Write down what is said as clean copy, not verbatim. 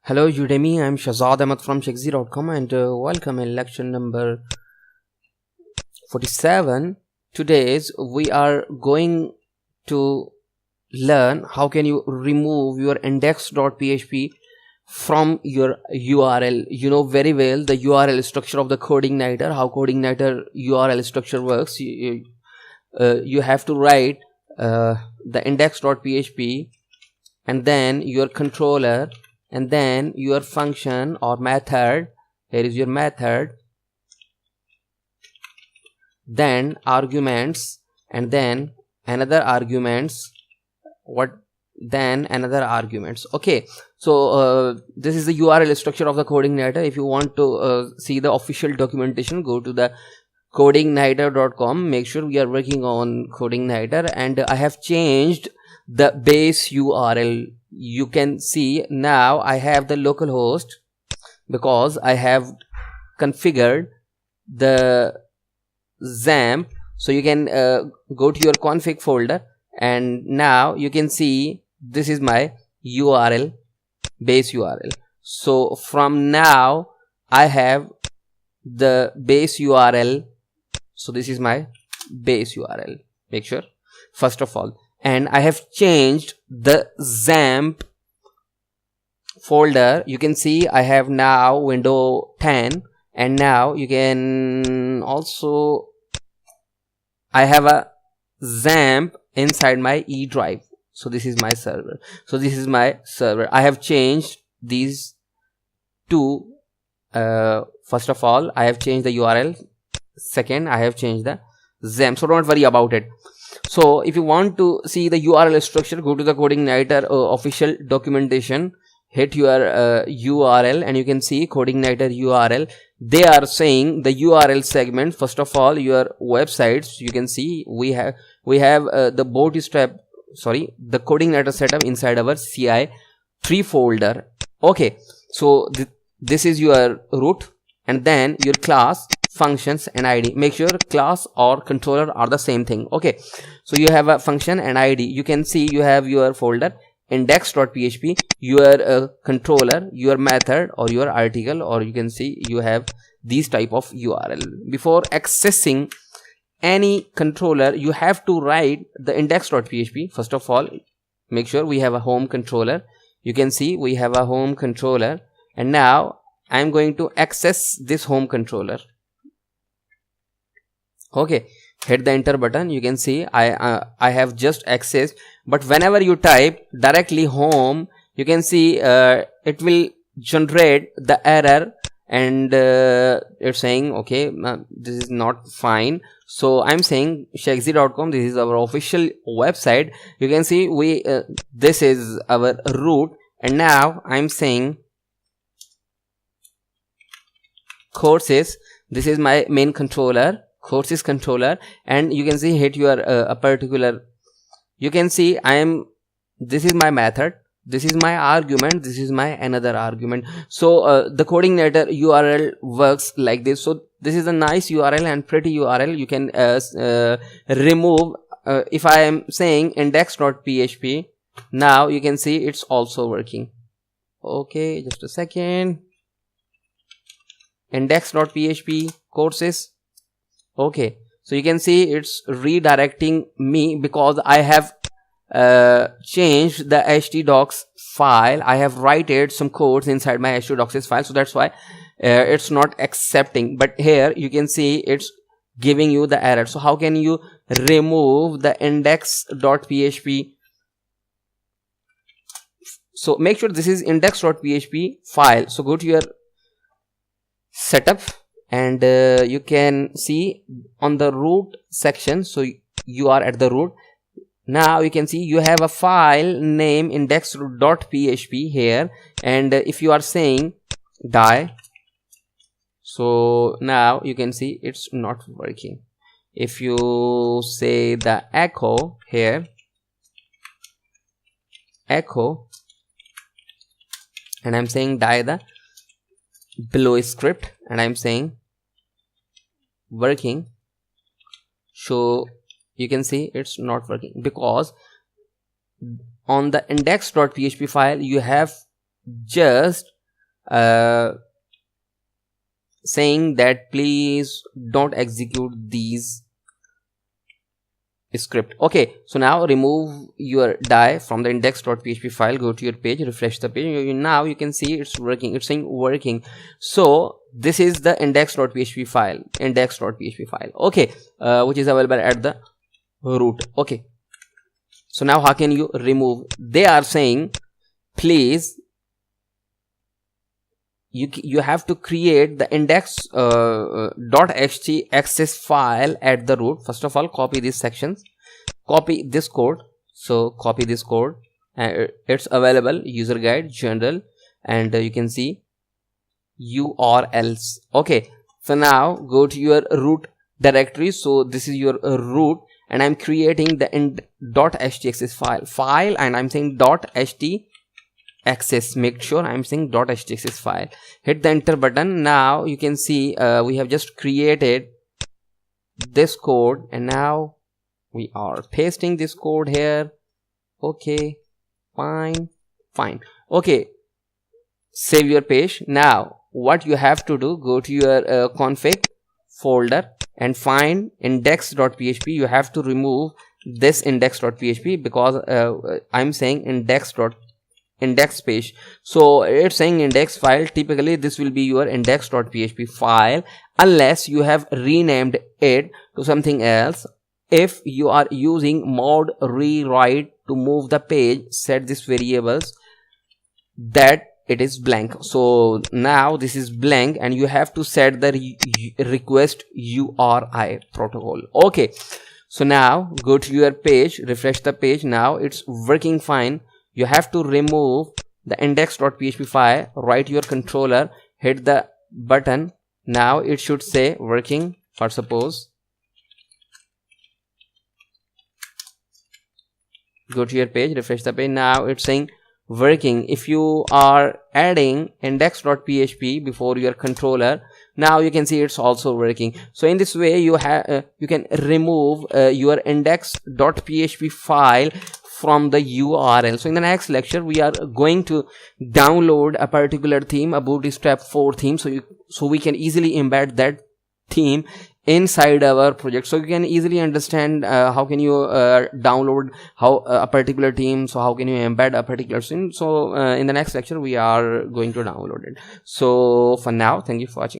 Hello Udemy, I'm Shazad Ahmed from Shekzi.com and welcome in lecture number 47. Today we are going to learn how can you remove your index.php from your URL. You know very well the URL structure of the codeigniter, how codeigniter URL structure works. You have to write the index.php and then your controller and then your function or method. Here is your method, then arguments, and then another arguments, then another arguments. Okay, so this is the URL structure of the codeigniter. If you want to see the official documentation, go to the codeigniter.com. make sure we are working on codeigniter, and I have changed the base URL. You can see now I have the localhost because I have configured the XAMPP. So you can go to your config folder, and now you can see this is my URL, base URL. So from now I have the base URL. So this is my base URL. Make sure first of all, and I have changed the XAMPP folder. You can see I have now window 10, and now you can also I have a XAMPP inside my E drive. So this is my server. So this is my server. I have changed these two. First of all, I have changed the URL. Second, I have changed the XAMPP. So don't worry about it. So if you want to see the URL structure, go to the codeigniter official documentation, hit your URL, and you can see codeigniter URL. They are saying the URL segment. First of all, your websites. You can see we have the bootstrap, the codeigniter setup inside our CI3 folder. Okay, so this is your root, and then your class, functions, and id. Make sure class or controller are the same thing. Okay, so you have a function and id. You can see you have your folder index.php, your controller, your method, or your article, or you can see you have these type of URL. Before accessing any controller, you have to write the index.php. First of all, make sure we have a home controller. You can see we have a home controller, and now I'm going to access this home controller. Okay, hit the enter button. You can see I have just accessed, but whenever you type directly home, you can see it will generate the error, and it's saying okay, this is not fine. So I'm saying Shekzi.com, this is our official website. You can see we this is our root, and now I'm saying courses. This is my main controller, courses controller, and you can see hit your a particular. You can see this is my method, this is my argument, this is my another argument. So the codeigniter URL works like this. So this is a nice URL and pretty URL. You can remove if I am saying index.php, now you can see it's also working. Okay, just a second. Index.php courses. Okay, so you can see it's redirecting me because I have changed the htdocs file. I have written some codes inside my htdocs file, so that's why it's not accepting. But here you can see it's giving you the error. So how can you remove the index.php? So make sure this is index.php file. So go to your setup, and you can see on the root section. So you are at the root. Now you can see you have a file name index.php here, and if you are saying die, so now you can see it's not working. If you say the echo here, echo, and I'm saying die the below script, and I'm saying working, so you can see it's not working because on the index.php file you have just saying that please don't execute these script. Okay, so now remove your die from the index.php file, go to your page, refresh the page. Now you can see it's working, it's saying working. So this is the index.php file, okay, which is available at the root. Okay, so now how can you remove? They are saying please you have to create the index.ht access file at the root. First of all, copy these sections, copy this code. So copy this code, and it's available user guide general, and you can see URLs. Okay, so now go to your root directory. So this is your root, and I'm creating the .ht access file, and I'm saying .ht access. Make sure I'm saying .ht access file. Hit the enter button. Now you can see we have just created this code, and now we are pasting this code here. Okay, fine. Okay, save your page. Now what you have to do, go to your config folder and find index.php. You have to remove this index.php because I'm saying index page, so it's saying index file. Typically this will be your index.php file unless you have renamed it to something else. If you are using mod rewrite to move the page, set this variables that it is blank. So now this is blank, and you have to set the request URI protocol. Okay, so now go to your page, refresh the page. Now it's working fine. You have to remove the index.php file, write your controller, hit the button. Now it should say working. For suppose, go to your page, refresh the page. Now it's saying working. If you are adding index.php before your controller, now you can see it's also working. So in this way you have you can remove your index.php file from the URL. So in the next lecture we are going to download a particular theme, a Bootstrap 4 theme, so we can easily embed that theme inside our project. So you can easily understand how can you download a particular theme, so how can you embed a particular theme. So in the next lecture we are going to download it. So for now, thank you for watching.